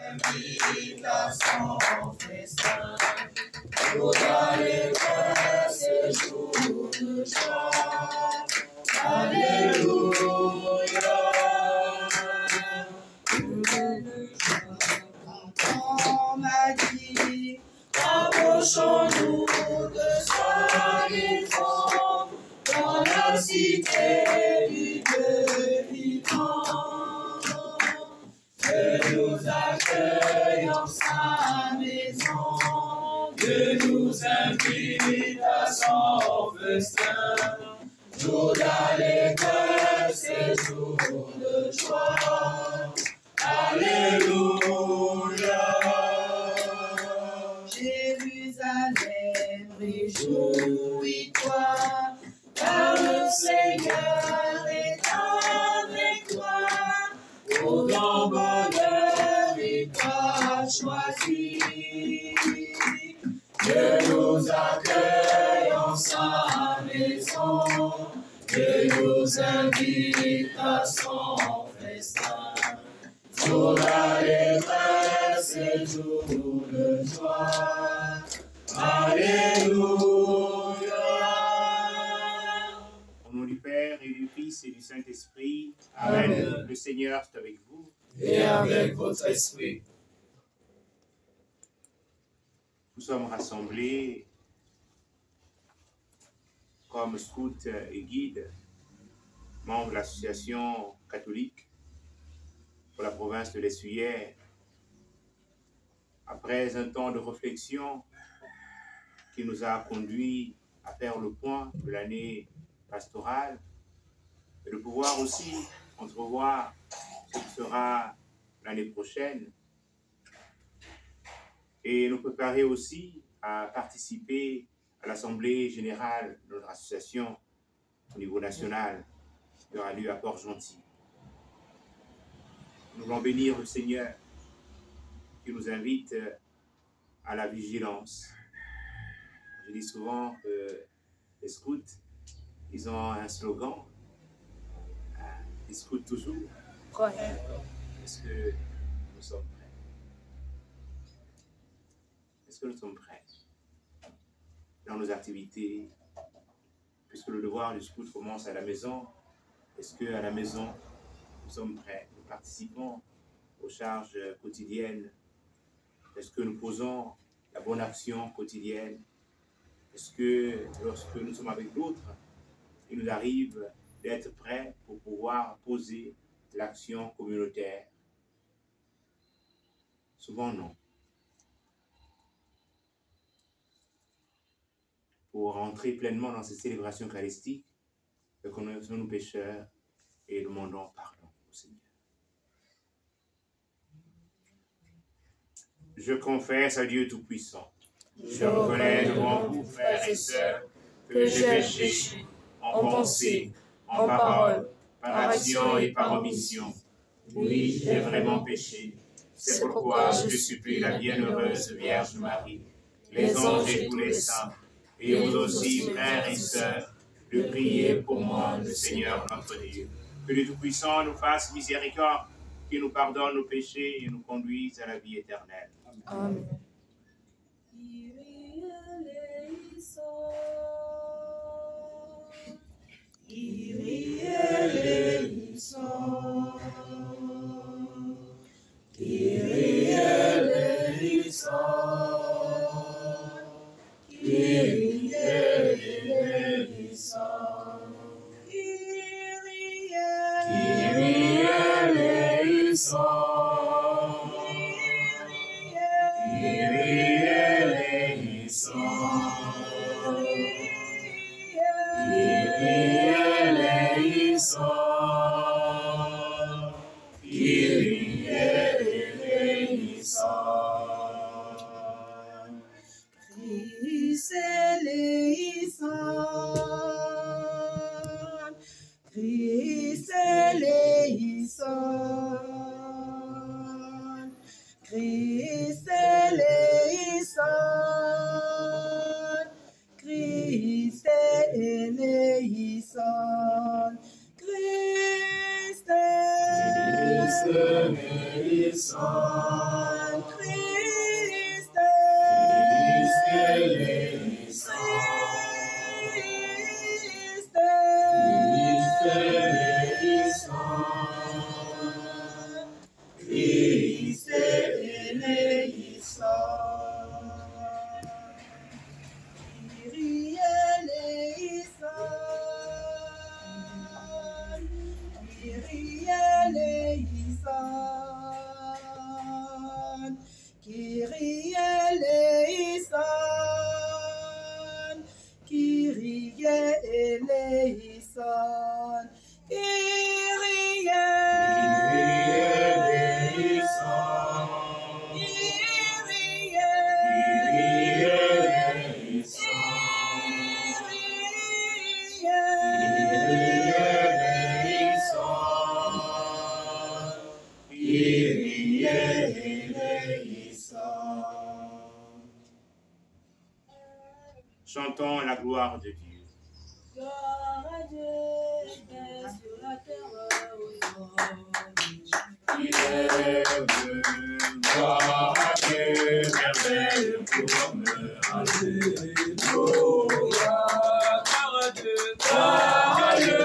Invitation au festin, pour aller vers ce jour de joie. Alléluia. On m'a dit, approchons-nous de sa maison, dans la cité du Dieu vivant. Que nous accueillons sa maison, que nous invite à son festin, jour d'allégresse et jour de joie. Alléluia. Jérusalem, réjouis-toi, car le Seigneur est avec toi. Au grand bonheur, il t'a choisi. Que nous accueillons sa maison, que nous invite à son festin. Jour d'allégresse et jour de joie. Alléluia. Au nom du Père et du Fils et du Saint-Esprit. Amen. Amen. Le Seigneur est avec vous. Et avec votre esprit. Nous sommes rassemblés comme scouts et guides, membres de l'association catholique pour la province de l'Essuyère. Après un temps de réflexion qui nous a conduit à faire le point de l'année pastorale et de pouvoir aussi entrevoir ce qui sera l'année prochaine et nous préparer aussi à participer à l'Assemblée générale de notre association au niveau national qui aura lieu à Port-Gentil. Nous voulons bénir le Seigneur qui nous invite à la vigilance. Je dis souvent que les scouts, ils ont un slogan, ils scoutent toujours. Est-ce que nous sommes prêts? Est-ce que nous sommes prêts dans nos activités? Puisque le devoir du scout commence à la maison, est-ce qu'à la maison, nous sommes prêts? Nous participons aux charges quotidiennes? Est-ce que nous posons la bonne action quotidienne? Est-ce que lorsque nous sommes avec d'autres, il nous arrive d'être prêts pour pouvoir poser l'action communautaire? Souvent non. Pour entrer pleinement dans ces célébrations eucharistiques, reconnaissons nos pécheurs et demandons pardon au Seigneur. Je confesse à Dieu Tout-Puissant. Je reconnais devant vous, frères et sœurs, que j'ai péché en pensée, en parole, par action et par omission. Oui, j'ai vraiment péché. C'est pourquoi je supplie la bienheureuse Vierge Marie, les anges et tous les saints, et vous aussi, frères et sœurs, de prier pour moi, le Seigneur notre Dieu. Que le Tout-Puissant nous fasse miséricorde, qu'il nous pardonne nos péchés et nous conduise à la vie éternelle. Amen. Kyrie eleison, Kyrie eleison, Kyrie eleison, Kyrie eleison, Kyrie eleison. Kyrie eleison, Christ eleison, Christ eleison, Christ eleison, Christ eleison, Christ eleison. Christ Chantons la gloire de Dieu. Gloire à Dieu, paix sur la terre aux hommes. Il aime, gloire à Dieu, merveille pour l'homme. Alléluia. Gloire à Dieu,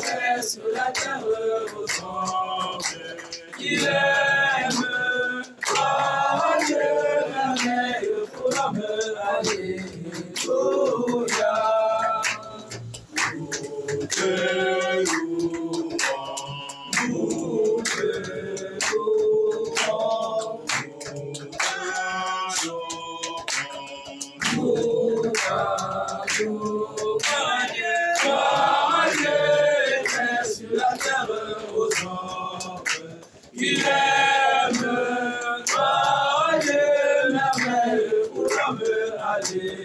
paix sur la terre aux hommes. Il aime, gloire à Dieu, merveille pour l'homme. Alléluia. Il aime, gloire à Dieu, merveille pour l'homme. Alléluia.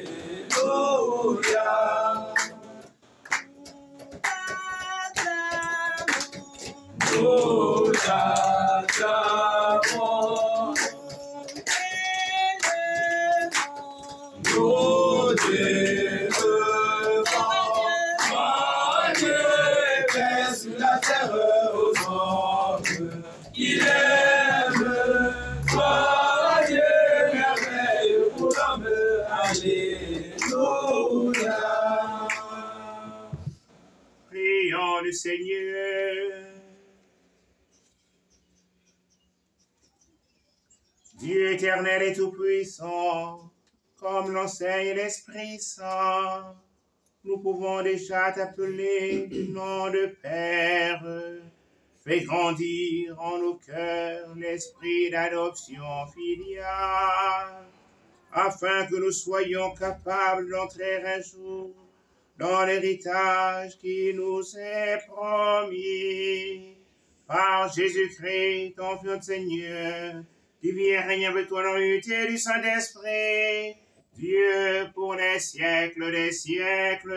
Nous t'acclamons, nous t'élevons, Dieu paix sur la terre aux hommes. Il aime, gloire à Dieu, merveille pour l'homme. Alléluia. Prions le Seigneur. Dieu éternel et tout-puissant, comme l'enseigne l'Esprit Saint, nous pouvons déjà t'appeler du nom de Père. Fais grandir en nos cœurs l'esprit d'adoption filiale, afin que nous soyons capables d'entrer un jour dans l'héritage qui nous est promis. Par Jésus-Christ, ton Fils Seigneur, qui vient régner avec toi dans l'unité du Saint-Esprit, Dieu pour les siècles des siècles.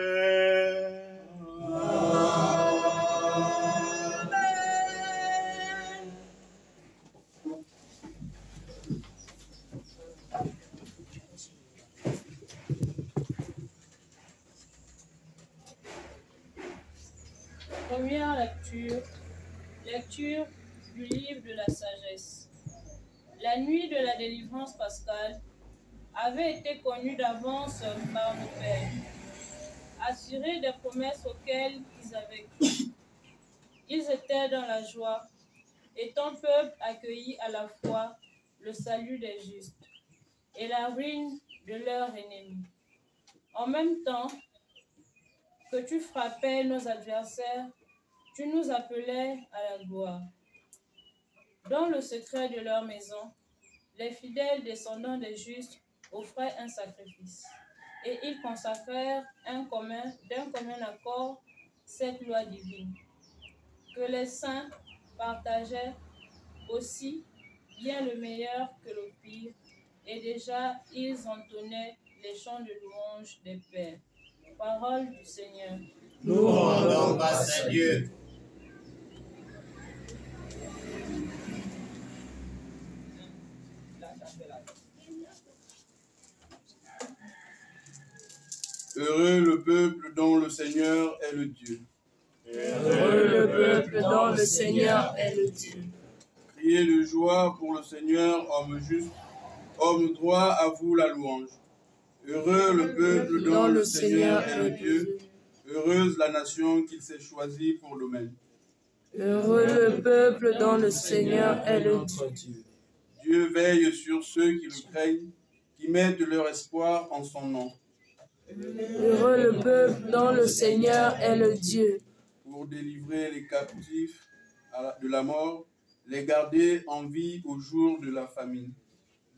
Première lecture. Lecture du livre de la sagesse. La nuit de la délivrance pascale avait été connue d'avance par nos pères, assurés des promesses auxquelles ils avaient cru. Ils étaient dans la joie, étant peuple accueilli à la fois le salut des justes et la ruine de leurs ennemis. En même temps que tu frappais nos adversaires, tu nous appelais à la gloire. Dans le secret de leur maison, les fidèles descendants des justes offraient un sacrifice, et ils consacrèrent d'un commun accord cette loi divine, que les saints partageaient aussi bien le meilleur que le pire, et déjà ils entonnaient les chants de louange des pères. Parole du Seigneur. Nous rendons grâce à Dieu. Heureux le peuple dont le Seigneur est le Dieu. Heureux le peuple dont le Seigneur est le Dieu. Criez de joie pour le Seigneur, homme juste, homme droit, à vous la louange. Heureux le peuple dont le Seigneur est le Dieu, heureuse la nation qu'il s'est choisie pour domaine. Heureux le peuple dont le Seigneur est le Dieu. Dieu veille sur ceux qui le craignent, qui mettent leur espoir en son nom. Heureux le peuple dont le Seigneur est le Dieu. Pour délivrer les captifs de la mort, les garder en vie au jour de la famine.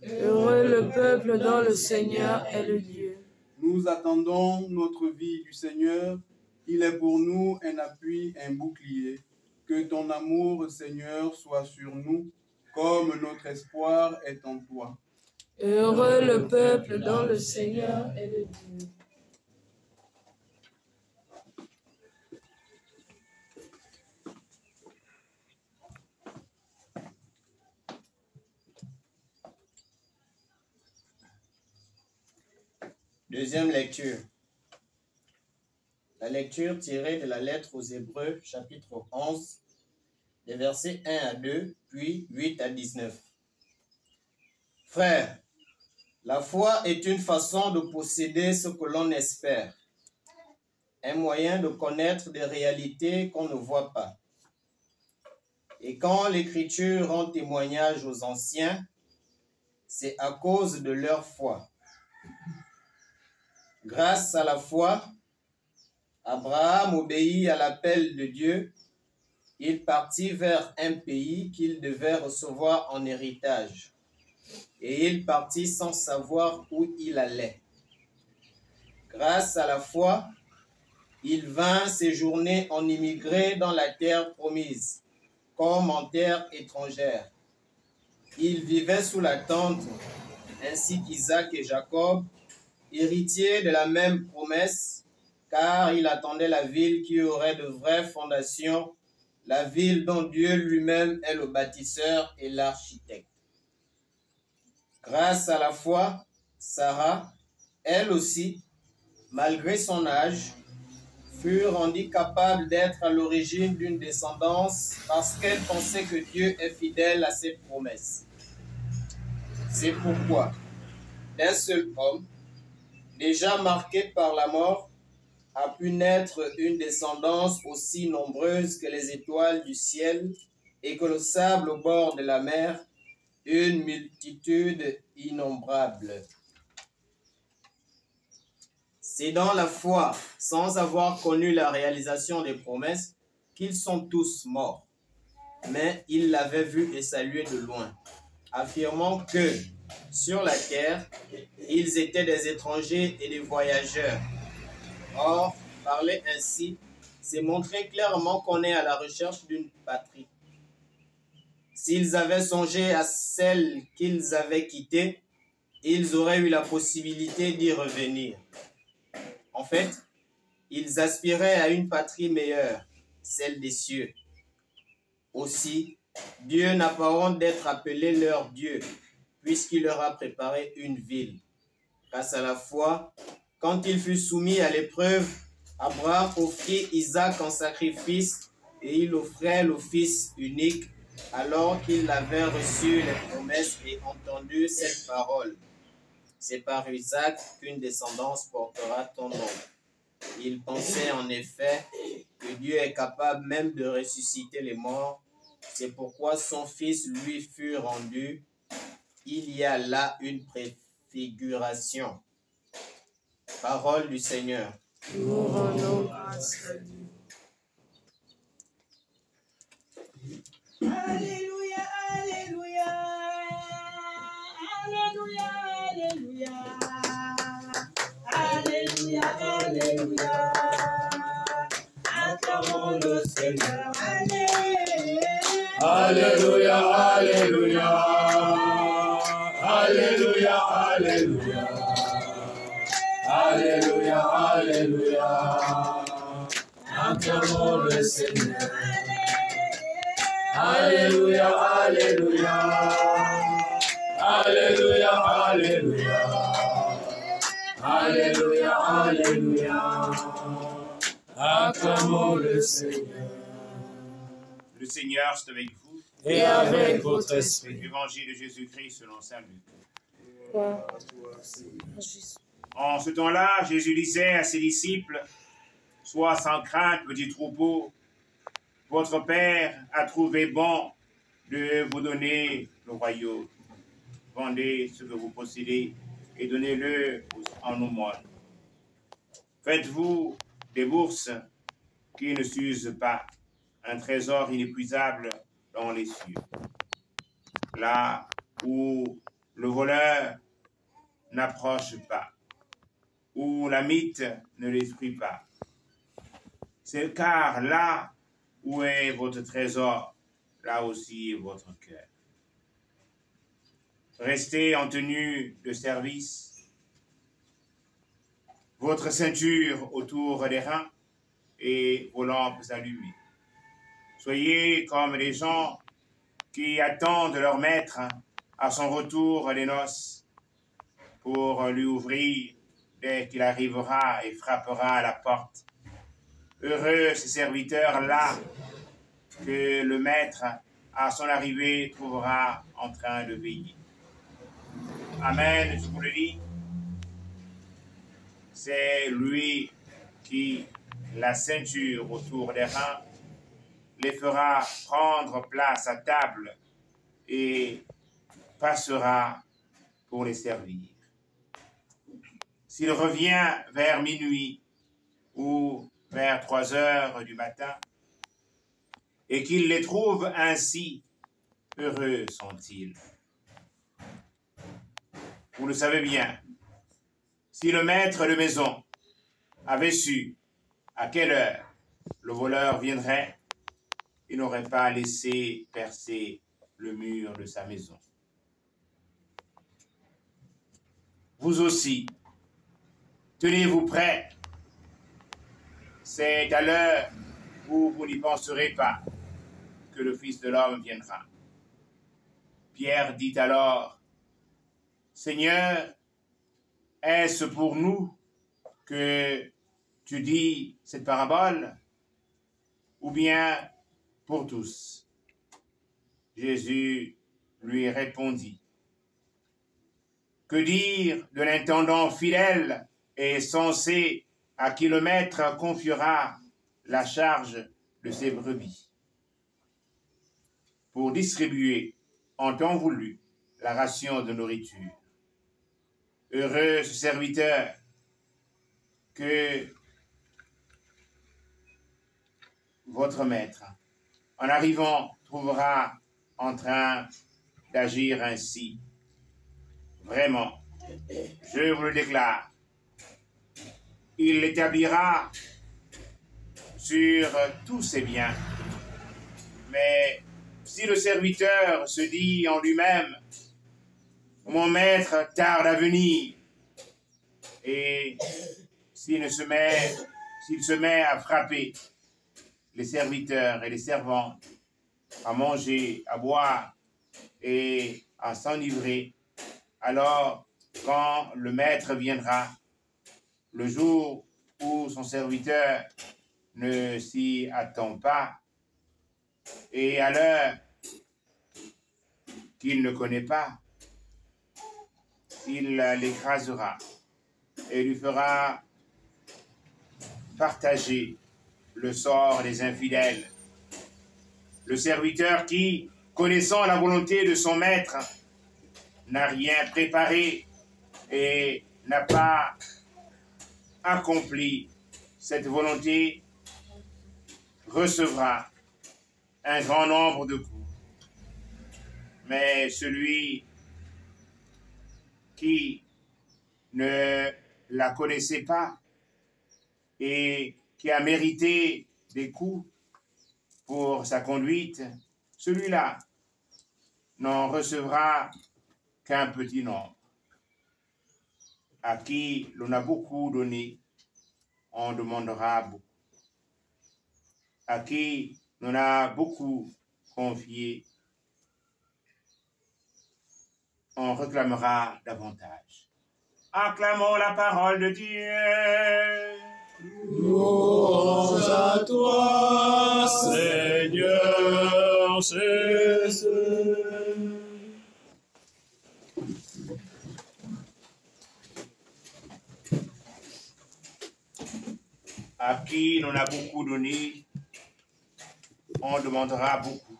Heureux le peuple dont le Seigneur est le Dieu. Nous attendons notre vie du Seigneur. Il est pour nous un appui, un bouclier. Que ton amour, Seigneur, soit sur nous, comme notre espoir est en toi. Heureux le peuple dont le Seigneur est le Dieu. Deuxième lecture. La lecture tirée de la lettre aux Hébreux, chapitre 11, des versets 1 à 2, puis 8 à 19. Frères, la foi est une façon de posséder ce que l'on espère, un moyen de connaître des réalités qu'on ne voit pas. Et quand l'Écriture rend témoignage aux anciens, c'est à cause de leur foi. Grâce à la foi, Abraham obéit à l'appel de Dieu. Il partit vers un pays qu'il devait recevoir en héritage. Et il partit sans savoir où il allait. Grâce à la foi, il vint séjourner en immigré dans la terre promise, comme en terre étrangère. Il vivait sous la tente, ainsi qu'Isaac et Jacob, héritiers de la même promesse, car il attendait la ville qui aurait de vraies fondations, la ville dont Dieu lui-même est le bâtisseur et l'architecte. Grâce à la foi, Sarah, elle aussi, malgré son âge, fut rendue capable d'être à l'origine d'une descendance parce qu'elle pensait que Dieu est fidèle à ses promesses. C'est pourquoi, d'un seul homme, déjà marqué par la mort, a pu naître une descendance aussi nombreuse que les étoiles du ciel et que le sable au bord de la mer, une multitude innombrable. C'est dans la foi, sans avoir connu la réalisation des promesses, qu'ils sont tous morts. Mais ils l'avaient vu et salué de loin, affirmant que, sur la terre, ils étaient des étrangers et des voyageurs. Or, parler ainsi, c'est montrer clairement qu'on est à la recherche d'une patrie. S'ils avaient songé à celle qu'ils avaient quittée, ils auraient eu la possibilité d'y revenir. En fait, ils aspiraient à une patrie meilleure, celle des cieux. Aussi, Dieu n'a pas honte d'être appelé leur Dieu, puisqu'il leur a préparé une ville. Grâce à la foi, quand il fut soumis à l'épreuve, Abraham offrit Isaac en sacrifice et il offrait le fils unique alors qu'il avait reçu les promesses et entendu cette parole. C'est par Isaac qu'une descendance portera ton nom. Il pensait en effet que Dieu est capable même de ressusciter les morts. C'est pourquoi son fils lui fut rendu. Il y a là une préfiguration. Parole du Seigneur. Nous rendons grâce à Dieu. Alléluia, alléluia, alléluia, alléluia, alléluia, alléluia. Acclamons le Seigneur. Alléluia, alléluia, alléluia, alléluia, alléluia, alléluia. Acclamons le Seigneur. Alléluia, alléluia, alléluia, alléluia, alléluia, alléluia. Acclamons le Seigneur. Le Seigneur, c'est avec vous. et avec votre esprit. Évangile de Jésus-Christ selon saint Luc. Gloire. En ce temps-là, Jésus disait à ses disciples, « Sois sans crainte, petit troupeau, votre Père a trouvé bon de vous donner le royaume. Vendez ce que vous possédez et donnez-le en aumône. Faites-vous des bourses qui ne s'usent pas, un trésor inépuisable dans les cieux, là où le voleur n'approche pas, où la mythe ne détruit pas. C'est car là où est votre trésor, là aussi est votre cœur. Restez en tenue de service, votre ceinture autour des reins et vos lampes allumées. Soyez comme des gens qui attendent leur maître à son retour des noces pour lui ouvrir dès qu'il arrivera et frappera à la porte. Heureux ces serviteurs-là que le maître, à son arrivée, trouvera en train de veiller. Amen, je vous le dis, c'est lui qui, la ceinture autour des reins, les fera prendre place à table et passera pour les servir. S'il revient vers minuit ou vers 3 heures du matin et qu'il les trouve ainsi, heureux sont-ils. Vous le savez bien, si le maître de maison avait su à quelle heure le voleur viendrait, il n'aurait pas laissé percer le mur de sa maison. Vous aussi, tenez-vous prêts. C'est à l'heure où vous n'y penserez pas que le Fils de l'homme viendra. Pierre dit alors, « Seigneur, est-ce pour nous que tu dis cette parabole, ou bien pour tous ?» Jésus lui répondit, « Que dire de l'intendant fidèle et censé à qui le maître confiera la charge de ses brebis pour distribuer en temps voulu la ration de nourriture? Heureux ce serviteur que votre maître, en arrivant, trouvera en train d'agir ainsi. Vraiment, je vous le déclare, il l'établira sur tous ses biens. Mais si le serviteur se dit en lui-même, mon maître tarde à venir, et s'il se met à frapper les serviteurs et les servantes, à manger, à boire et à s'enivrer, alors quand le maître viendra, le jour où son serviteur ne s'y attend pas, et à l'heure qu'il ne connaît pas, il l'écrasera et lui fera partager le sort des infidèles. Le serviteur qui, connaissant la volonté de son maître, n'a rien préparé et n'a pas accompli cette volonté, recevra un grand nombre de coups. Mais celui qui ne la connaissait pas et qui a mérité des coups pour sa conduite, celui-là n'en recevra qu'un petit nombre. À qui l'on a beaucoup donné, on demandera beaucoup. À qui l'on a beaucoup confié, on réclamera davantage. Acclamons la parole de Dieu. Louange à toi, Seigneur sans cesse. À qui l'on a beaucoup donné, on demandera beaucoup.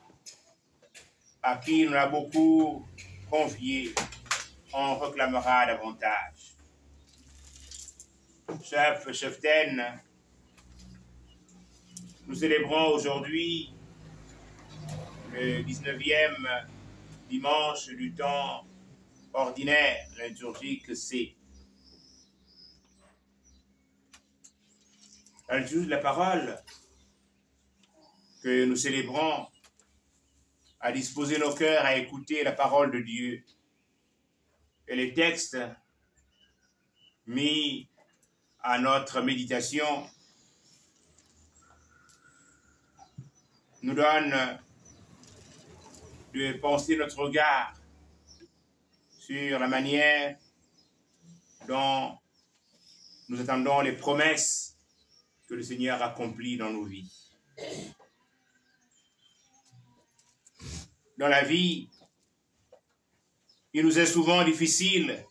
À qui l'on a beaucoup confié, on réclamera davantage. Chef Cheftaine, nous célébrons aujourd'hui le 19e dimanche du temps ordinaire liturgique C. La liturgie de la parole que nous célébrons a disposé nos cœurs à écouter la parole de Dieu. Et les textes mis à notre méditation nous donnent de penser notre regard sur la manière dont nous attendons les promesses que le Seigneur accomplit dans nos vies. Dans la vie, il nous est souvent difficile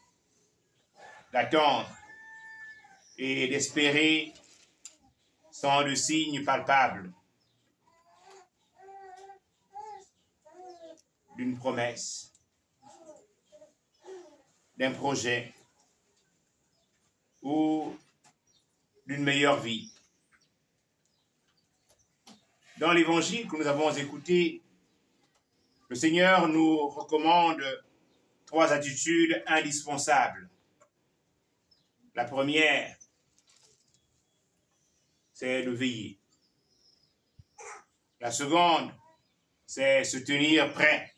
d'attendre et d'espérer sans de signes palpables d'une promesse, d'un projet ou d'une meilleure vie. Dans l'évangile que nous avons écouté, le Seigneur nous recommande 3 attitudes indispensables. La première, c'est de veiller. La seconde, c'est se tenir prêt.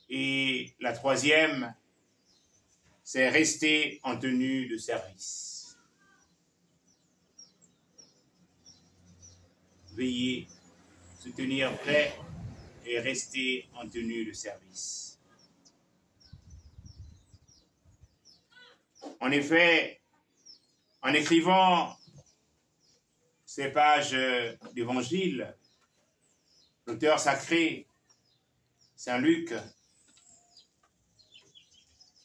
Et la troisième, c'est rester en tenue de service. Veiller, se tenir prêt et rester en tenue de service. En effet, en écrivant ces pages d'évangile, l'auteur sacré, Saint Luc,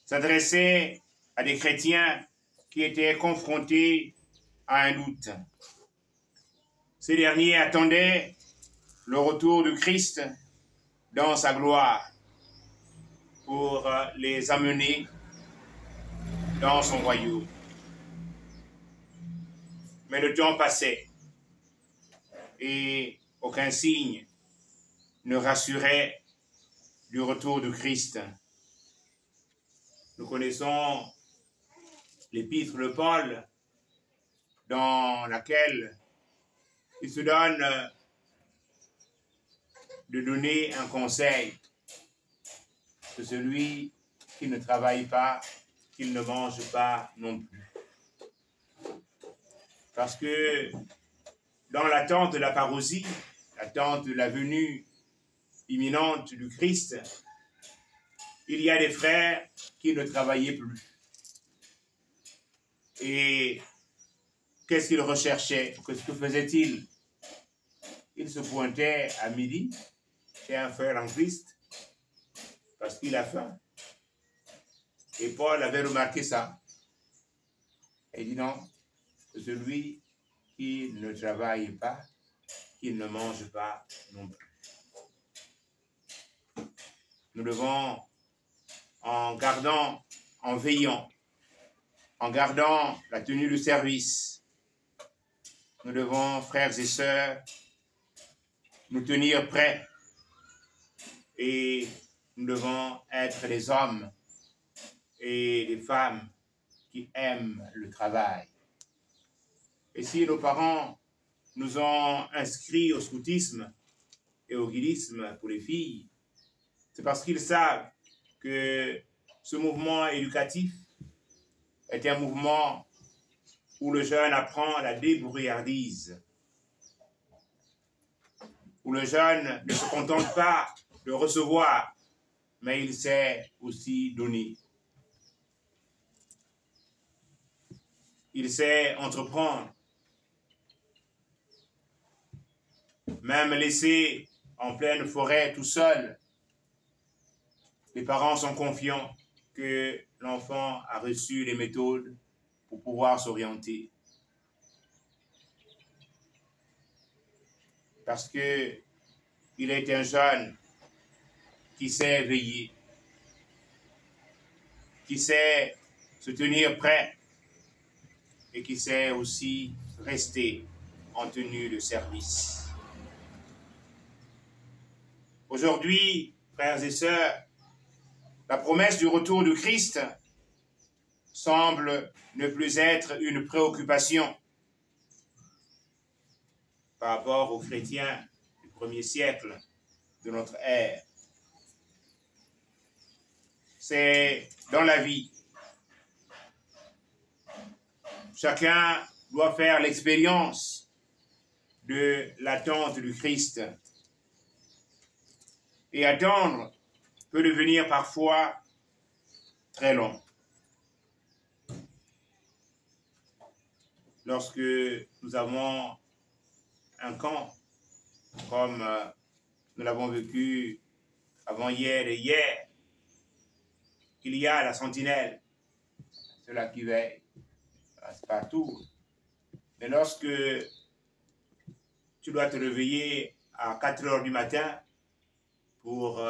s'adressait à des chrétiens qui étaient confrontés à un doute. Ces derniers attendaient le retour du Christ dans sa gloire pour les amener dans son royaume. Mais le temps passait et aucun signe ne rassurait du retour du Christ. Nous connaissons l'épître de Paul dans laquelle il se donne de donner un conseil de celui qui ne travaille pas, qu'il ne mange pas non plus. Parce que dans l'attente de la parousie, l'attente de la venue imminente du Christ, il y a des frères qui ne travaillaient plus. Et qu'est-ce qu'ils recherchaient? Qu'est-ce que faisaient-ils? Ils se pointaient à midi chez un frère en Christ parce qu'il a faim. Et Paul avait remarqué ça. Et il dit non, c'est celui qui ne travaille pas, qui ne mange pas non plus. Nous devons, en gardant, en veillant, en gardant la tenue de service, nous devons, frères et sœurs, nous tenir prêts et nous devons être des hommes et des femmes qui aiment le travail. Et si nos parents nous ont inscrits au scoutisme et au guidisme pour les filles, c'est parce qu'ils savent que ce mouvement éducatif est un mouvement où le jeune apprend la débrouillardise, où le jeune ne se contente pas de recevoir, mais il sait aussi donner. Il sait entreprendre. Même laissé en pleine forêt tout seul, les parents sont confiants que l'enfant a reçu les méthodes pour pouvoir s'orienter. Parce que il est un jeune qui sait veiller, qui sait se tenir prêt et qui sait aussi rester en tenue de service. Aujourd'hui, frères et sœurs, la promesse du retour du Christ semble ne plus être une préoccupation par rapport aux chrétiens du premier siècle de notre ère. C'est dans la vie. Chacun doit faire l'expérience de l'attente du Christ. Et attendre peut devenir parfois très long. Lorsque nous avons un camp, comme nous l'avons vécu avant-hier et hier, il y a la sentinelle, ceux-là qui veillent, c'est pas tout. Mais lorsque tu dois te réveiller à 4 heures du matin pour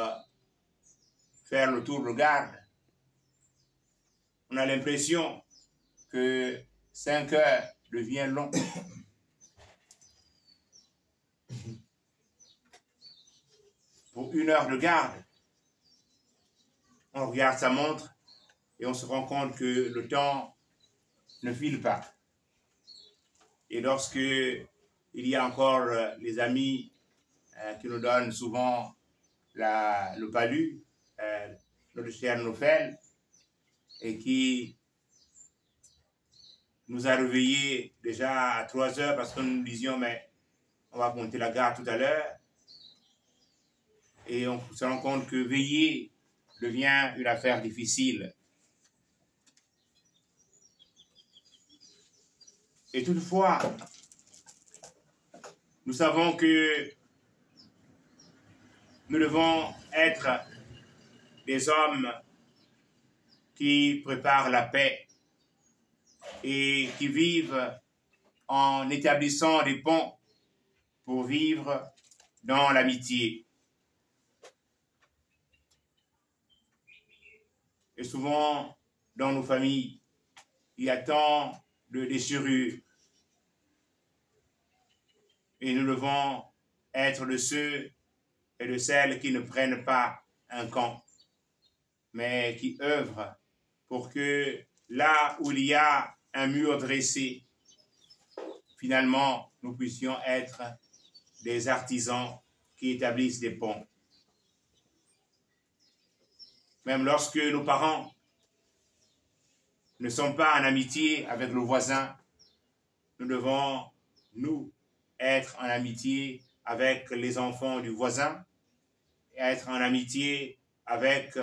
faire le tour de garde, on a l'impression que 5 heures devient long. Pour 1 heure de garde, on regarde sa montre et on se rend compte que le temps ne file pas. Et lorsque il y a encore les amis qui nous donnent souvent le palu, notre cher Nofel, et qui nous a réveillés déjà à 3 heures parce que nous disions, mais on va monter la gare tout à l'heure. Et on se rend compte que veiller devient une affaire difficile. Et toutefois, nous savons que nous devons être des hommes qui préparent la paix et qui vivent en établissant des ponts pour vivre dans l'amitié. Et souvent, dans nos familles, il y a tant de déchirures. Et nous devons être de ceux et de celles qui ne prennent pas un camp, mais qui œuvrent pour que là où il y a un mur dressé, finalement, nous puissions être des artisans qui établissent des ponts. Même lorsque nos parents ne sont pas en amitié avec le voisin, nous devons, nous, être en amitié avec les enfants du voisin et être en amitié avec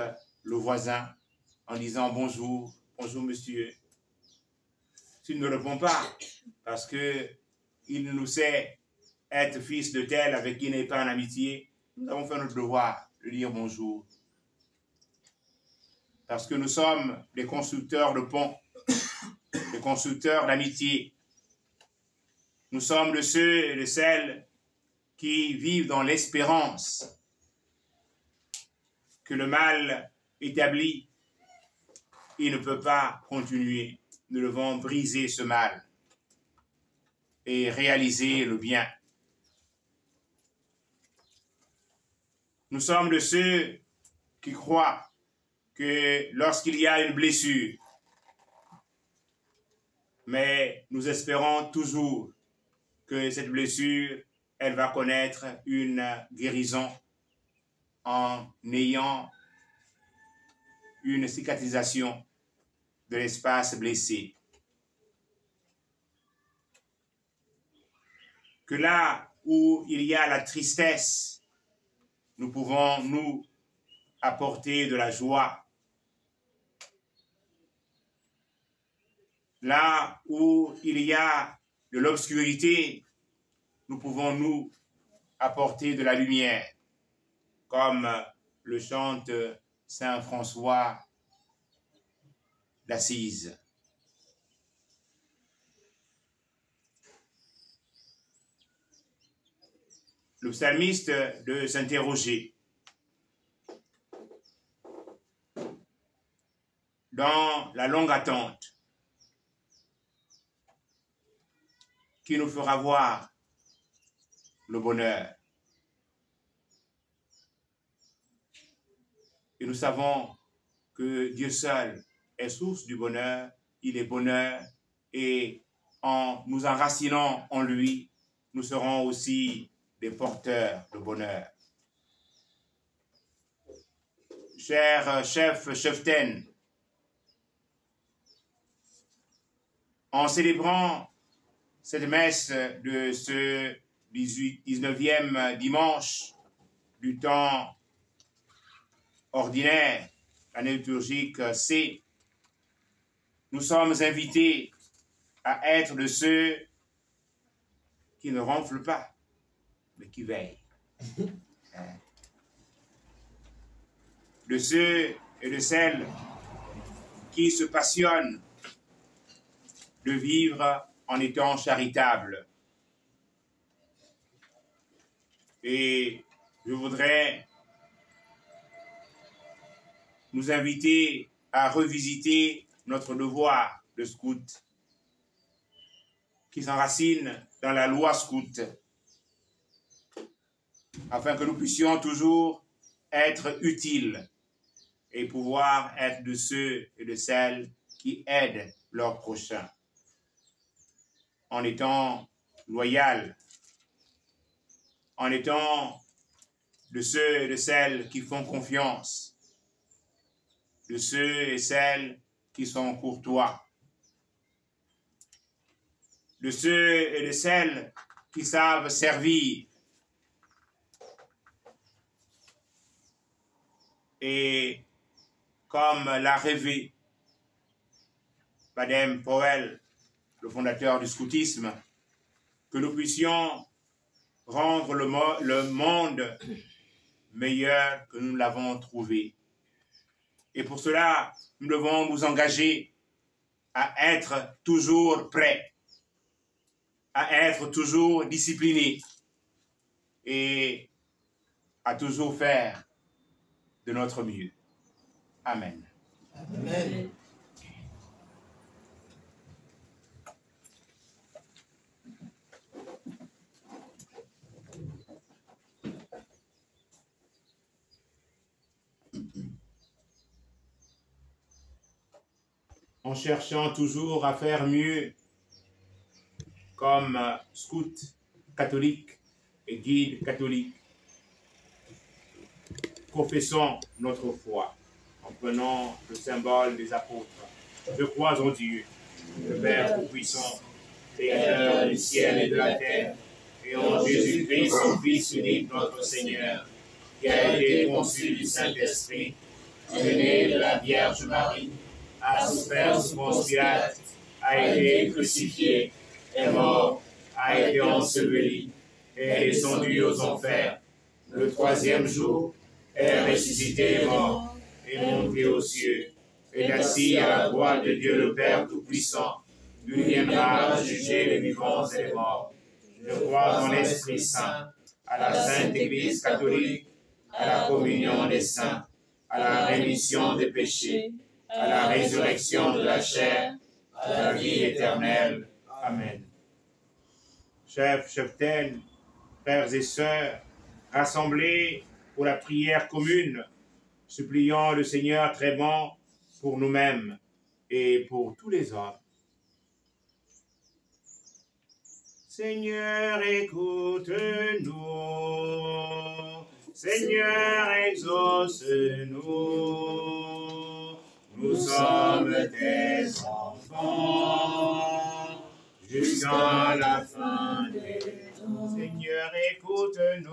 le voisin en disant bonjour, bonjour monsieur. S'il ne répond pas parce qu'il nous sait être fils de tel avec qui il n'est pas en amitié, nous avons fait notre devoir de dire bonjour. Parce que nous sommes des constructeurs de ponts, des constructeurs d'amitié. Nous sommes de ceux et de celles qui vivent dans l'espérance que le mal établi, il ne peut pas continuer. Nous devons briser ce mal et réaliser le bien. Nous sommes de ceux qui croient que lorsqu'il y a une blessure, mais nous espérons toujours que cette blessure, elle va connaître une guérison en ayant une cicatrisation de l'espace blessé. Que là où il y a la tristesse, nous pouvons nous apporter de la joie. Là où il y a de l'obscurité, nous pouvons nous apporter de la lumière, comme le chante Saint François d'Assise. Le psalmiste de s'interroger dans la longue attente qui nous fera voir le bonheur. Et nous savons que Dieu seul est source du bonheur, il est bonheur, et en nous enracinant en lui, nous serons aussi des porteurs de bonheur. Cher chef Cheftaine, en célébrant cette messe de ce 19e dimanche du temps ordinaire, l'année liturgique C, nous sommes invités à être de ceux qui ne ronflent pas, mais qui veillent. De ceux et de celles qui se passionnent de vivre en étant charitables. Et je voudrais nous inviter à revisiter notre devoir de scout qui s'enracine dans la loi scout, afin que nous puissions toujours être utiles et pouvoir être de ceux et de celles qui aident leurs prochains, en étant loyal, en étant de ceux et de celles qui font confiance, de ceux et celles qui sont courtois, de ceux et de celles qui savent servir. Et comme l'a rêvé Baden Powell, le fondateur du scoutisme, que nous puissions rendre le monde meilleur que nous l'avons trouvé. Et pour cela, nous devons nous engager à être toujours prêts, à être toujours disciplinés et à toujours faire de notre mieux. Amen. Amen. En cherchant toujours à faire mieux comme scout catholique et guide catholique, professons notre foi en prenant le symbole des apôtres. Je crois en Dieu, le Père Tout-Puissant, Créateur du ciel et de la terre, et en Jésus-Christ, son Fils unique, notre Seigneur, qui a été conçu du Saint-Esprit, né de la Vierge Marie, a souffert sous Ponce Pilate, a été crucifié, est mort, a été enseveli, est descendu aux enfers. Le troisième jour, est ressuscité des morts, est monté aux cieux, est assis à la droite de Dieu le Père Tout-Puissant. Il viendra juger les vivants et les morts. Je crois en l'Esprit Saint, à la Sainte Église catholique, à la communion des saints, à la rémission des péchés, à la résurrection de la chair, à la vie éternelle. Amen. Chefs, cheftaines, frères et sœurs, rassemblés pour la prière commune, suppliant le Seigneur très bon pour nous-mêmes et pour tous les hommes. Seigneur, écoute-nous. Seigneur, exauce-nous. Nous sommes tes enfants jusqu'à la fin des temps. Seigneur, écoute-nous.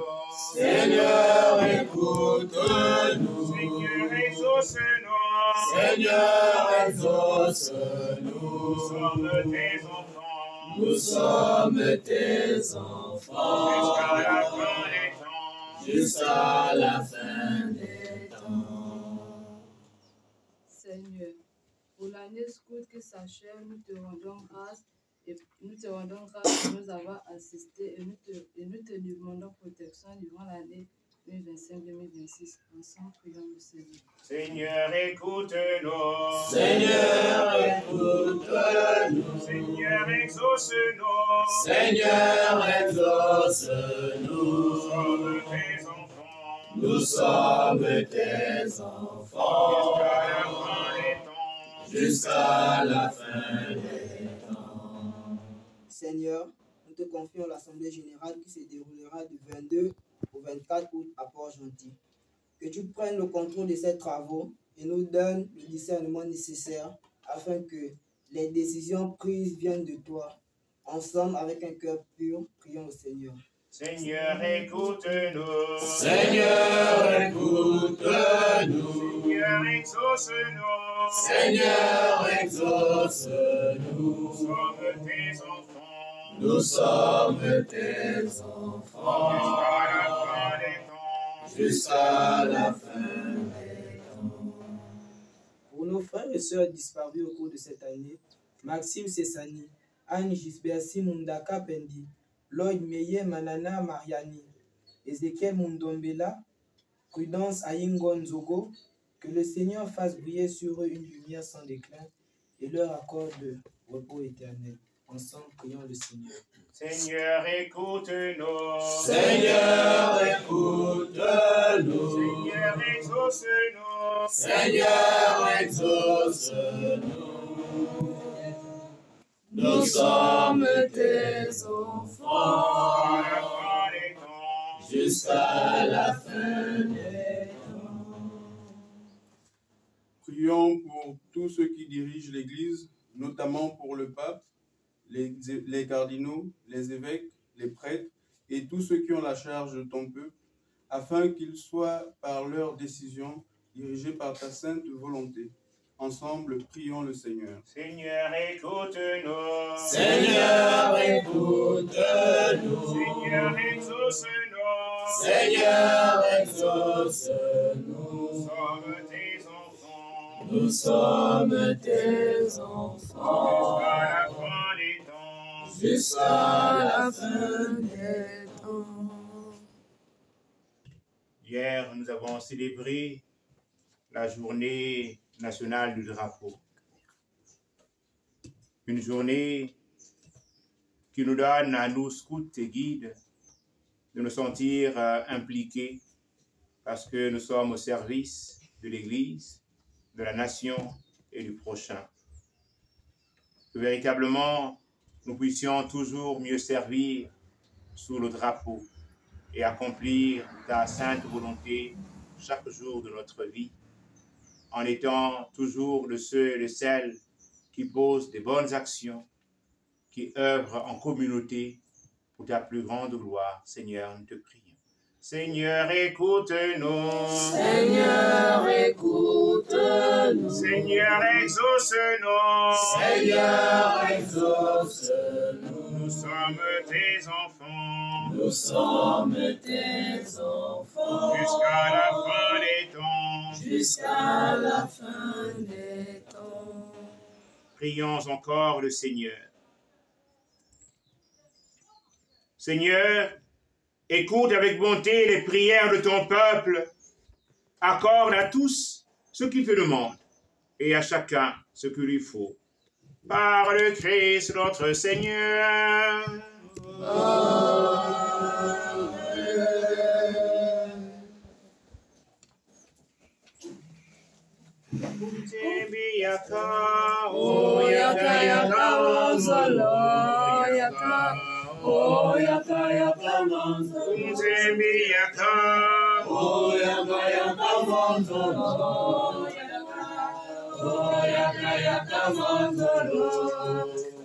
Seigneur, écoute-nous. Seigneur, exauce-nous. Seigneur, exauce-nous. Nous sommes tes enfants. Nous sommes tes enfants. Jusqu'à la fin des temps. Jusqu'à la fin des temps. Seigneur, pour l'année scout qui s'achève, nous te rendons grâce et de nous avoir assistés et nous te demandons protection durant l'année 2025-2026. Ensemble, prions le Seigneur. Seigneur, écoute-nous. Seigneur, écoute-nous. Seigneur, exauce-nous. Seigneur, exauce-nous. Nous sommes tes Nous enfants. sommes tes enfants. Jusqu'à la fin des temps. Jusqu'à la fin des temps. Seigneur, nous te confions l'Assemblée générale qui se déroulera du 22 au 24 août à Port-Gentil. Que tu prennes le contrôle de ces travaux et nous donnes le discernement nécessaire afin que les décisions prises viennent de toi. Ensemble, avec un cœur pur, prions au Seigneur. Seigneur, écoute-nous. Seigneur, écoute-nous. Seigneur, exauce-nous. Seigneur, exauce-nous. Nous sommes tes enfants. Nous sommes tes enfants. Jusqu'à la fin des temps. Jusqu'à la fin des temps. Pour nos frères et sœurs disparus au cours de cette année, Maxime Sessani, Anne Gisbert Simundaka Pendi, Lloyd Meye Manana Mariani, Ezekiel Mundombela, Prudence Ayingon Zogo, que le Seigneur fasse briller sur eux une lumière sans déclin et leur accorde repos éternel. Ensemble, prions le Seigneur. Seigneur, écoute-nous. Seigneur, écoute-nous. Seigneur, exauce-nous. Seigneur, exauce-nous. Nous sommes tes enfants. Jusqu'à la fin des temps. Prions pour tous ceux qui dirigent l'Église, notamment pour le pape, les cardinaux, les évêques, les prêtres et tous ceux qui ont la charge de ton peuple, afin qu'ils soient par leurs décisions dirigés par ta sainte volonté. Ensemble, prions le Seigneur. Seigneur, écoute-nous. Seigneur, écoute-nous. Seigneur, exauce-nous. Seigneur, exauce-nous. Nous sommes tes enfants. Nous sommes tes enfants. Jusqu'à la fin des temps. Jusqu'à la fin des temps. Hier, nous avons célébré la journée nationale du drapeau. Une journée qui nous donne à nous, scouts et guides, de nous sentir impliqués parce que nous sommes au service de l'Église, de la nation et du prochain. Que véritablement, nous puissions toujours mieux servir sous le drapeau et accomplir ta sainte volonté chaque jour de notre vie, en étant toujours de ceux et de celles qui posent des bonnes actions, qui œuvrent en communauté pour ta plus grande gloire. Seigneur, nous te prions. Seigneur, écoute-nous. Seigneur, écoute-nous. Seigneur, exauce-nous. Seigneur, exauce-nous. Nous sommes tes enfants. Nous sommes tes enfants. Jusqu'à la fin des temps. Jusqu'à la fin des temps. Prions encore le Seigneur. Seigneur, écoute avec bonté les prières de ton peuple. Accorde à tous ce qu'ils te demandent et à chacun ce qu'il lui faut. Par le Christ notre Seigneur.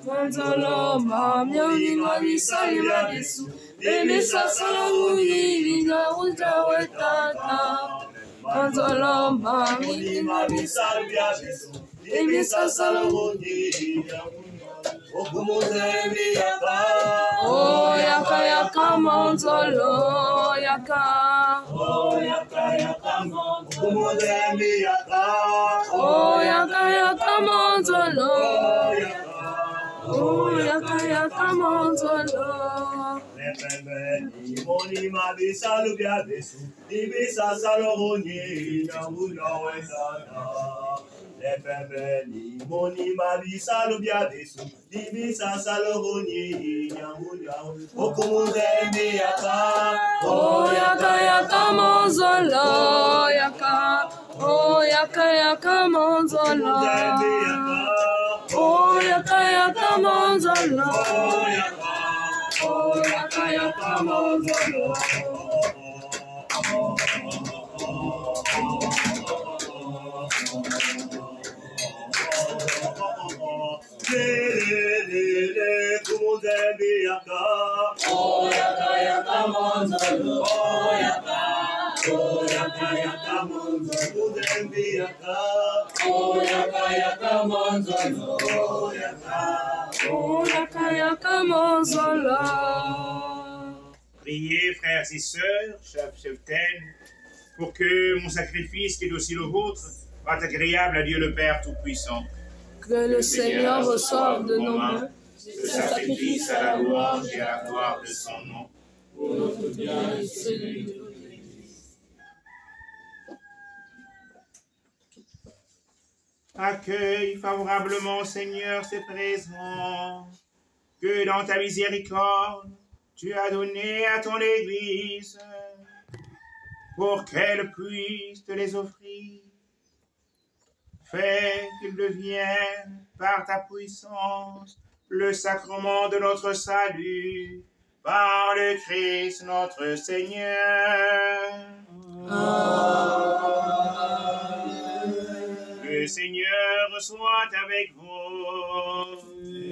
Manzolo mamya uninga misali mabisu Bebe sasala muni linga uja wetata Manzolo mamya uninga misali mabisu Bebe sasala muni linga uja wetata Okumuzembi yaka. Oh yaka yaka monzolo yaka. Oh yaka yaka monzolo. Okumuzembi yaka. Oh yaka yaka monzolo. Oh yaka yaka monzolo. Nepembeni moni mabisa lubia besu. Ibisa saloroni nyamuna wesana. Nepembeni moni mabisa lubia besu. Ibisa saloroni nyamuna. Okumuzembi yaka. Oh yaka yaka monzolo yaka. Oh yaka yaka monzolo. Oh yaka yaka monzolo. Oh yaka yaka monzolo. Kumuzembi yaka. Oh yaka yaka monzolo. Oh yaka. Oh yaka yaka monzolo. Kumuzembi yaka. Oh yaka yaka monzolo. Oh yaka. Oh yaka yaka monzolo. Priez, frères et sœurs, chers cheftaines, pour que mon sacrifice, qui est aussi le vôtre, soit agréable à Dieu le Père Tout-Puissant. Que le Seigneur reçoive de nos mains ce sacrifice à la louange et à la gloire de son nom. pour notre bien et celui de l'Église. Accueille favorablement, Seigneur, ces présents que dans ta miséricorde, tu as donné à ton Église pour qu'elle puisse te les offrir. Fais qu'ils deviennent par ta puissance le sacrement de notre salut par le Christ notre Seigneur. Amen. Le Seigneur soit avec vous.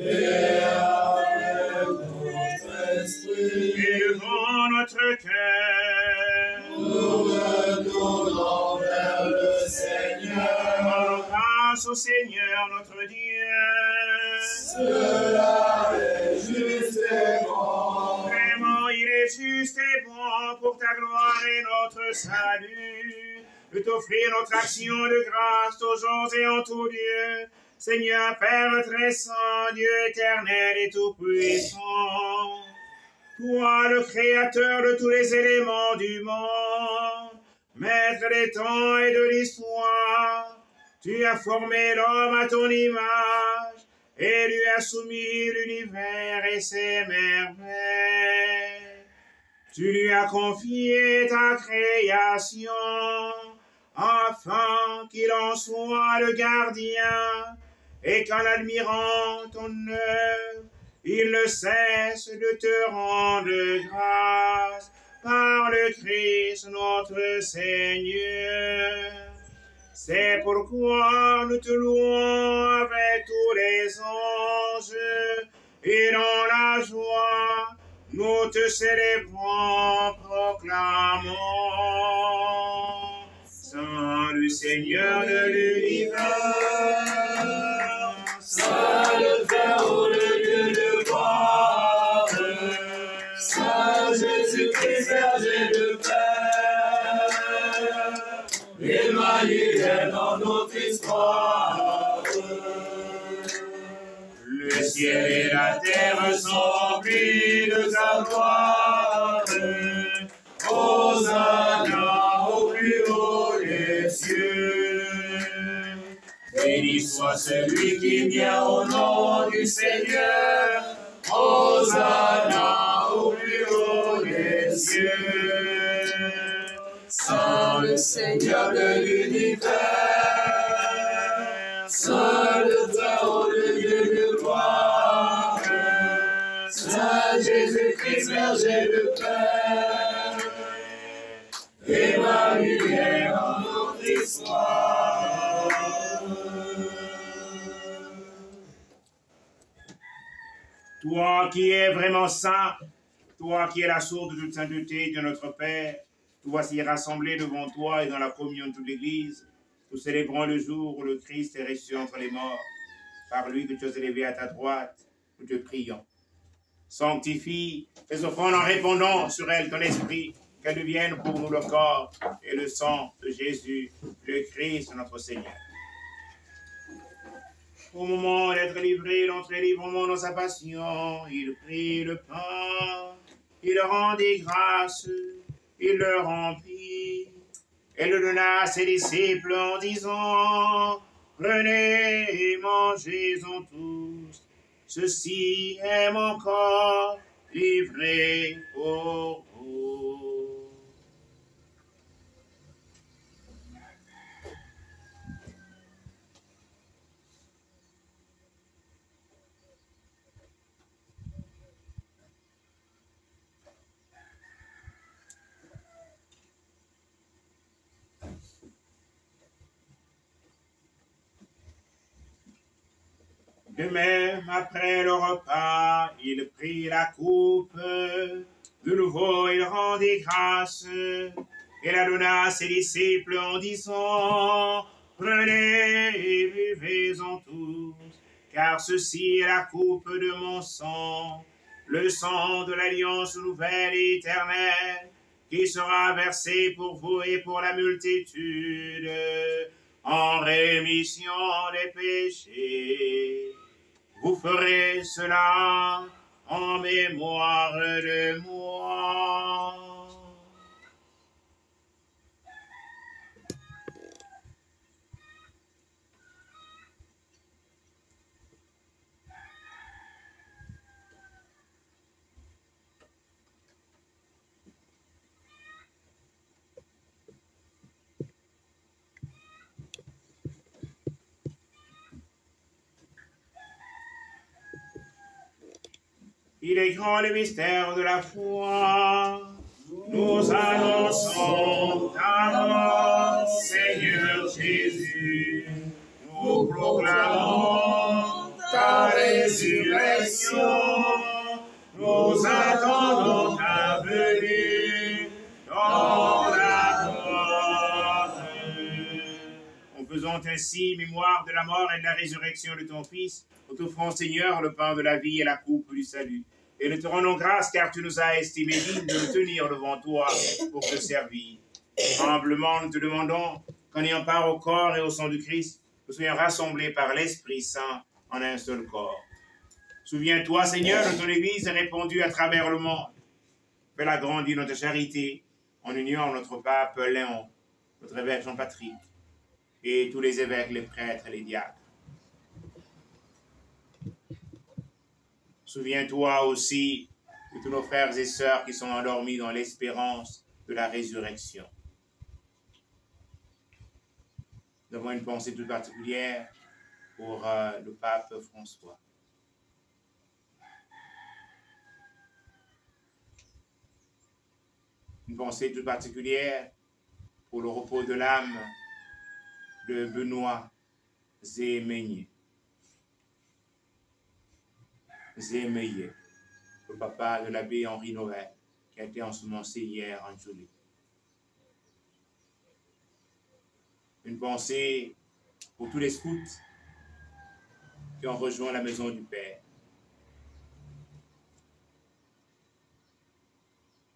Et avec votre esprit. Élevons notre cœur. Nous retournons vers le Seigneur. Rendons grâce au Seigneur notre Dieu. Cela est juste et bon. Vraiment, il est juste et bon pour ta gloire et notre salut, de t'offrir notre action de grâce toujours et en tout lieu. Seigneur Père très saint, Dieu éternel et tout-puissant, toi le créateur de tous les éléments du monde, maître des temps et de l'histoire, tu as formé l'homme à ton image et lui as soumis l'univers et ses merveilles. Tu lui as confié ta création afin qu'il en soit le gardien et qu'en admirant ton œuvre, il ne cesse de te rendre grâce par le Christ notre Seigneur. C'est pourquoi nous te louons avec tous les anges et dans la joie, nous te célébrons, proclamons. Saint le Seigneur de l'univers, Saint le Très-Haut, le Dieu de gloire, Saint Jésus-Christ, berger de Père, Emmanuel dans notre histoire. le ciel et la terre sont remplis de ta gloire. Hosanna au plus haut des cieux. Béni soit celui qui vient au nom du Seigneur. Hosanna au plus haut des cieux. Saint le Seigneur de l'univers, Saint le Très-Haut, le Dieu de gloire, Saint Jésus-Christ, berger de Père, Emmanuel en notre histoire. Toi qui es vraiment saint, toi qui es la source de toute sainteté de notre Père, nous voici rassemblés devant toi et dans la communion de toute l'Église. Nous célébrons le jour où le Christ est ressuscité entre les morts. Par lui que tu as élevé à ta droite nous te prions. Sanctifie les offrandes en répandant sur elles ton esprit, qu'elles deviennent pour nous le corps et le sang de Jésus, le Christ, notre Seigneur. Au moment d'être livré d'entrer librement dans sa passion, il prit le pain, il rendit grâce, il le remplit, et le donna à ses disciples en disant, « Prenez et mangez-en tous, ceci est mon corps livré pour vous. » De même, après le repas, il prit la coupe. De nouveau, il rendit grâce et la donna à ses disciples en disant, « Prenez et buvez-en tous, car ceci est la coupe de mon sang, le sang de l'alliance nouvelle et éternelle, qui sera versé pour vous et pour la multitude, en rémission des péchés. Vous ferez cela en mémoire de moi. » Il est grand le mystère de la foi. Nous annonçons ta mort, Seigneur Jésus. Nous proclamons ta résurrection. Nous attendons ta venue dans la gloire. En faisant ainsi mémoire de la mort et de la résurrection de ton Fils, nous t'offrons, Seigneur, le pain de la vie et la coupe du salut. Et nous te rendons grâce car tu nous as estimés dignes de nous tenir devant toi pour te servir. Humblement, nous te demandons qu'en ayant part au corps et au sang du Christ, nous soyons rassemblés par l'Esprit Saint en un seul corps. Souviens-toi, Seigneur, de ton Église répandue à travers le monde. Fais-la grandir dans ta charité en union notre pape Léon, notre évêque Jean-Patrick et tous les évêques, les prêtres et les diacres. Souviens-toi aussi de tous nos frères et sœurs qui sont endormis dans l'espérance de la résurrection. Nous avons une pensée toute particulière pour le pape François. Une pensée toute particulière pour le repos de l'âme de Benoît Zémeillet, le papa de l'abbé Henri Noël, qui a été ensemencé hier en Jolie. Une pensée pour tous les scouts qui ont rejoint la maison du Père.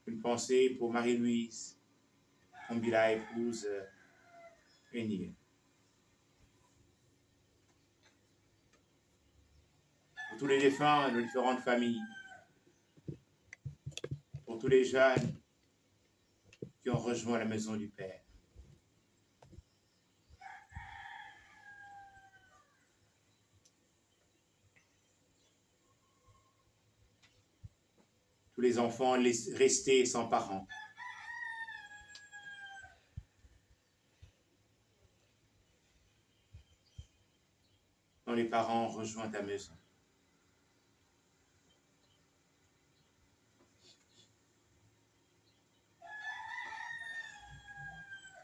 Une pensée pour Marie-Louise, Combila épouse Pénier. Pour tous les défunts et nos différentes familles. Pour tous les jeunes qui ont rejoint la maison du Père. Tous les enfants restés sans parents. Dont les parents ont rejoint ta maison.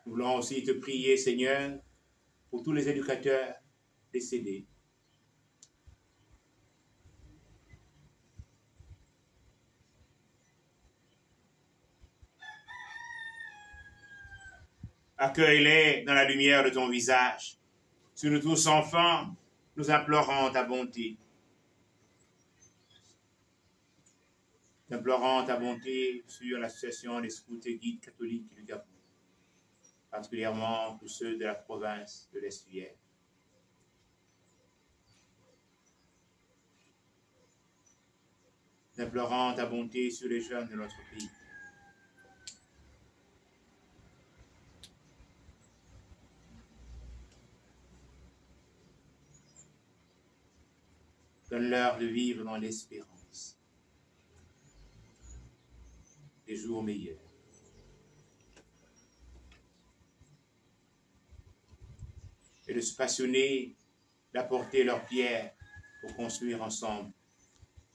Nous voulons aussi te prier, Seigneur, pour tous les éducateurs décédés. Accueille-les dans la lumière de ton visage. Sur nous tous enfants, nous implorons ta bonté. implorant ta bonté sur l'association des scouts et guides catholiques du Gabon, particulièrement tous ceux de la province de l'Estuaire. Implorant ta bonté sur les jeunes de notre pays. Donne-leur de vivre dans l'espérance des jours meilleurs. Et de se passionner, d'apporter leur pierre pour construire ensemble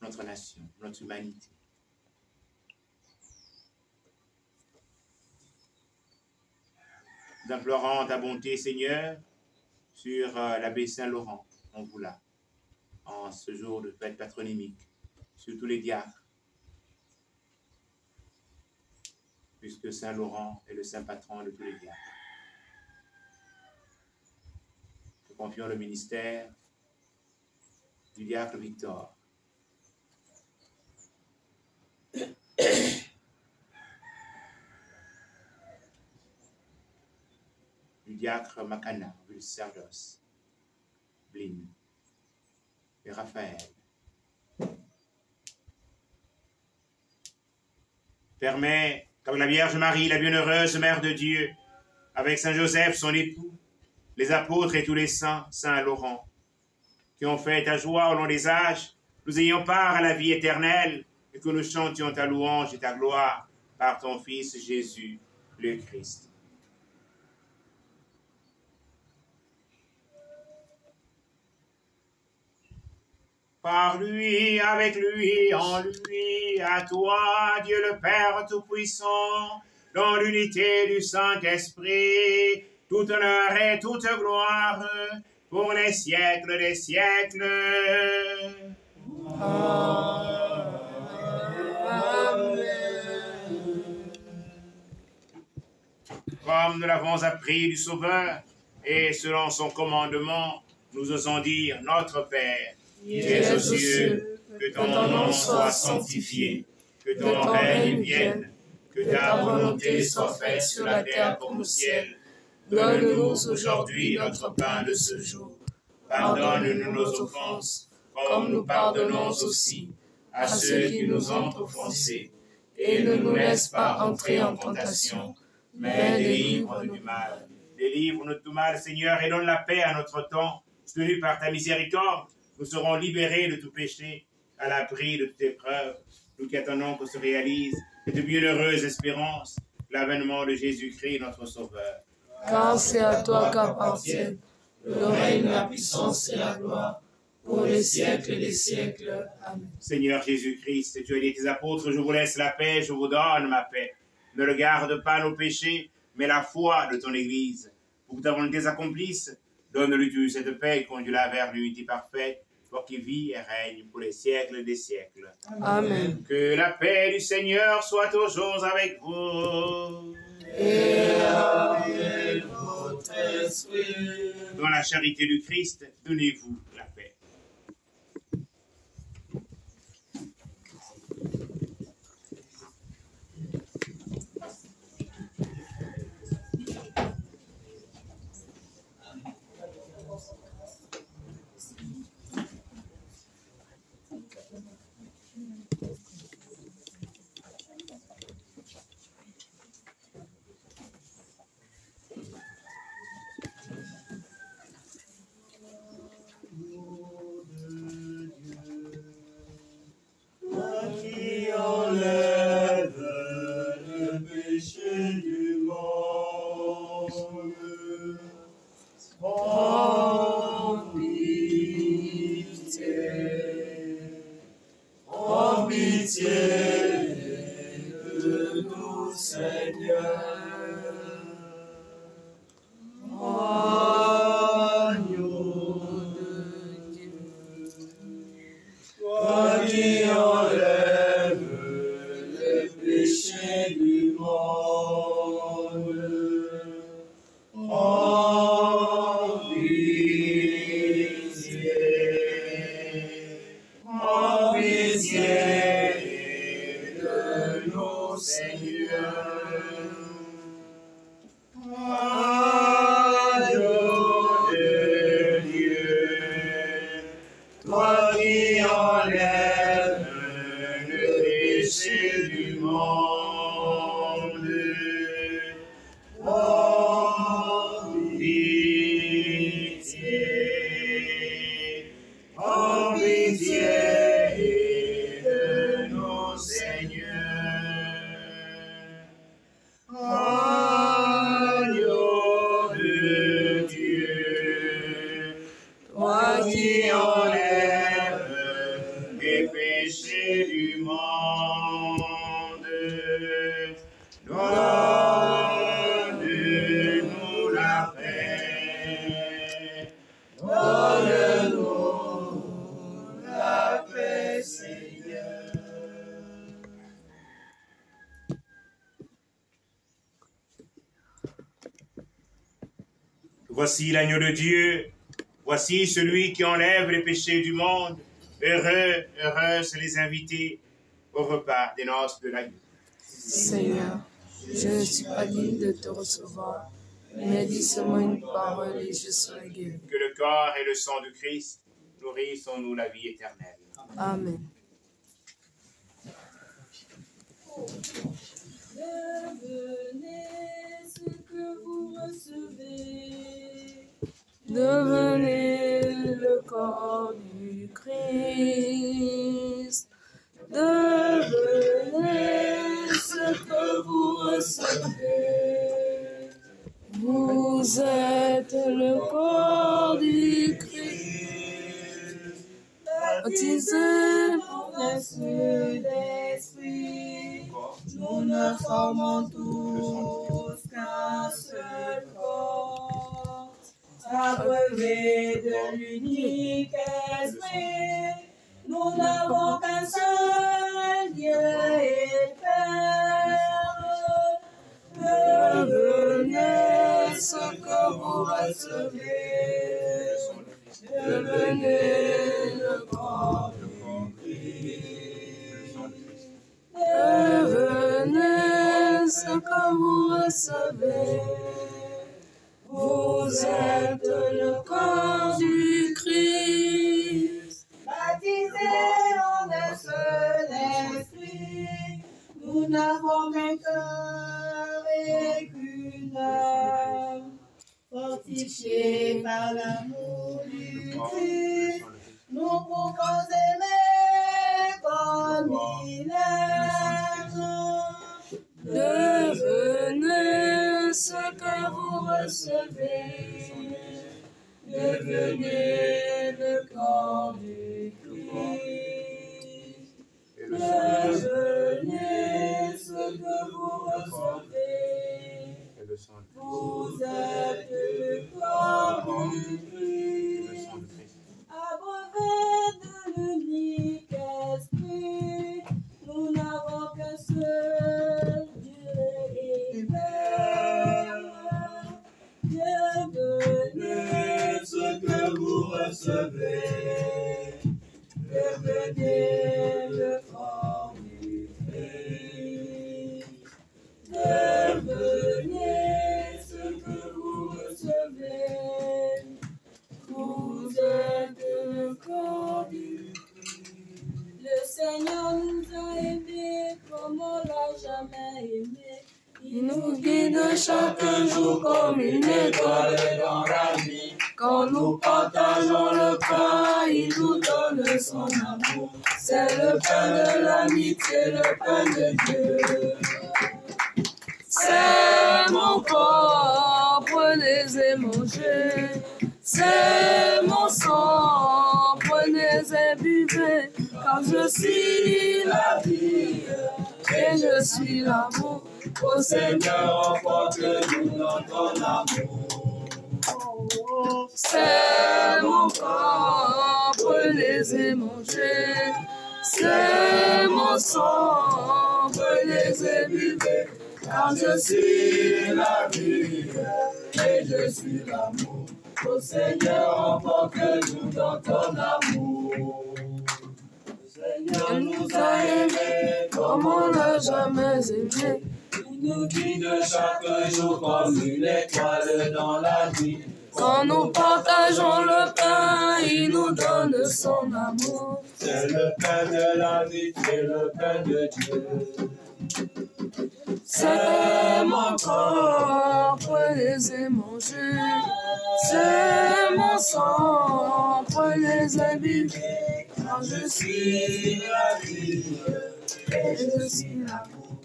notre nation, notre humanité. Nous implorons ta bonté, Seigneur, sur l'abbé Saint-Laurent, on vous l'a, en ce jour de fête patronymique, sur tous les diacres, puisque Saint-Laurent est le saint patron de tous les diacres. Nous confions le ministère du diacre Victor. Du diacre Makana, Vulcerdos, Blin et Raphaël. Permets, comme la Vierge Marie, la bienheureuse Mère de Dieu, avec Saint Joseph, son époux, les apôtres et tous les saints, Saint Laurent, qui ont fait ta joie au long des âges, nous ayons part à la vie éternelle, et que nous chantions ta louange et ta gloire par ton Fils Jésus, le Christ. Par lui, avec lui, en lui, à toi, Dieu le Père Tout-Puissant, dans l'unité du Saint-Esprit, tout honneur et toute gloire, pour les siècles des siècles. Amen. Comme nous l'avons appris du Sauveur, et selon son commandement, nous osons dire, notre Père, qui es aux cieux, que ton nom soit sanctifié, que ton règne vienne, que ta volonté soit faite sur la terre comme au ciel. Donne-nous aujourd'hui notre pain de ce jour. Pardonne-nous nos offenses, comme nous pardonnons aussi à ceux qui nous ont offensés. Et ne nous laisse pas entrer en tentation, mais délivre-nous du mal. Délivre-nous de tout mal, Seigneur, et donne la paix à notre temps. Soutenu par ta miséricorde, nous serons libérés de tout péché, à l'abri de toute épreuve. Nous qui attendons que se réalise cette bienheureuse espérance, l'avènement de Jésus-Christ, notre Sauveur. Car c'est à toi qu'appartiennent le règne, la puissance et la gloire, pour les siècles des siècles. Amen. Seigneur Jésus-Christ, tu as dit à tes apôtres, je vous laisse la paix, je vous donne ma paix. Ne regarde pas nos péchés, mais la foi de ton Église. Pour que ta volonté s'accomplisse, donne-lui cette paix et conduis-la vers l'unité parfaite, toi qui vis et règnes pour les siècles des siècles. Amen. Que la paix du Seigneur soit toujours avec vous. Et avec votre esprit. Dans la charité du Christ, donnez-vous la paix. la paix. Donne-nous la paix, Seigneur. Voici l'agneau de Dieu, voici celui qui enlève les péchés du monde. Heureux, heureuses les invités au repas des noces de l'agneau. Seigneur, je ne suis pas digne de te recevoir, mais dis seulement une parole et je serai guéri. Que le corps et le sang de Christ nourrissent en nous la vie éternelle. Amen. Devenez ce que vous recevez. Devenez le corps du Christ. Devenez ce que vous recevez. Vous êtes le corps du Christ. Baptisé Pour un seul esprit, nous ne formons tous qu'un seul corps. Abreuvé de l'unique esprit, nous n'avons qu'un seul Dieu et Père. Devenez ce que vous recevez. Devenez le corps du Christ. Devenez ce que vous recevez. Vous êtes le corps du Christ. Baptisés en un seul esprit, nous n'avons qu'un cœur et qu'une âme. Fortifiés par l'amour du Christ, nous pouvons aimer comme il aime. Devenez ce que vous recevez. Devenez le corps du Christ. Devenez ce que vous recevez. Vous êtes le corps du Christ. Abreuvés de l'unique esprit, nous n'avons qu'un seul Dieu et Père. Devenez Ce que vous recevez, devenez le corps du Christ. Devenez ce que vous recevez. Vous êtes le corps du Christ. Le Seigneur nous a aimés comme on l'a jamais aimé. Il nous guide chaque jour comme une étoile dans la nuit. Quand nous partageons le pain, il nous donne son amour. C'est le pain de l'amitié, le pain de Dieu. C'est mon corps, prenez et mangez. C'est mon sang, prenez et buvez. Car je suis la vie et je suis l'amour. Ô Seigneur, emporte-nous dans ton amour. C'est mon corps, prenez et mangez. C'est mon sang, prenez et buvez. Car je suis la vie et je suis l'amour. Ô Seigneur, emporte-nous dans ton amour. Seigneur nous a aimés comme on l'a jamais aimé. il nous guide chaque jour comme une étoile dans la nuit. Quand nous partageons le pain, il nous donne son amour. C'est le pain de la vie, c'est le pain de Dieu. C'est mon corps, prenez et mangez. C'est mon sang, prenez et buvez. Car je suis la vie et je suis l'amour.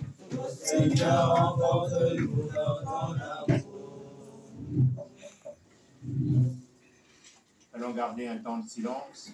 Seigneur, emporte-nous dans ton amour. Allons garder un temps de silence.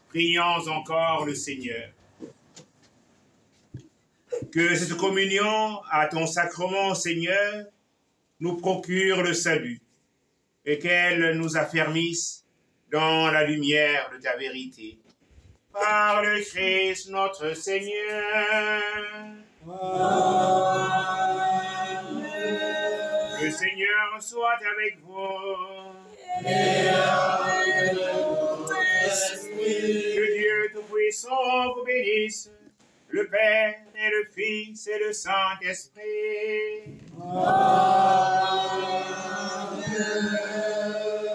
Prions encore le Seigneur. Que cette communion à ton sacrement, Seigneur, nous procure le salut et qu'elle nous affermisse dans la lumière de ta vérité. Par le Christ notre Seigneur. Amen. Le Seigneur soit avec vous. Et avec votre esprit. Que Dieu Tout-Puissant vous bénisse, le Père et le Fils et le Saint-Esprit. Amen.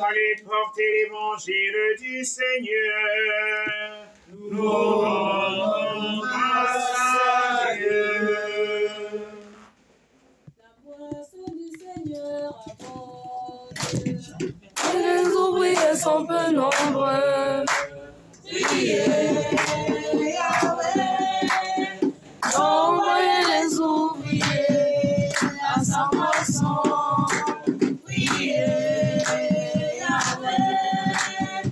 Allez porter l'évangile du Seigneur. Nous rendons grâce à Dieu. La boisson du Seigneur abonde. Et les ouvriers sont peu nombreux. Priez, Yahweh, Envoyez les ouvriers à sa moisson. Priez, Yahweh,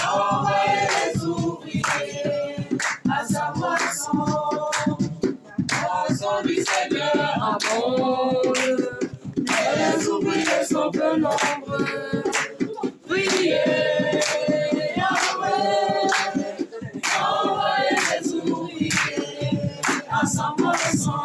envoyez les ouvriers à sa moisson. La moisson du Seigneur abondent. Et les ouvriers sont peu nombreux. Priez, Yahweh, envoyez les ouvriers à sa moisson.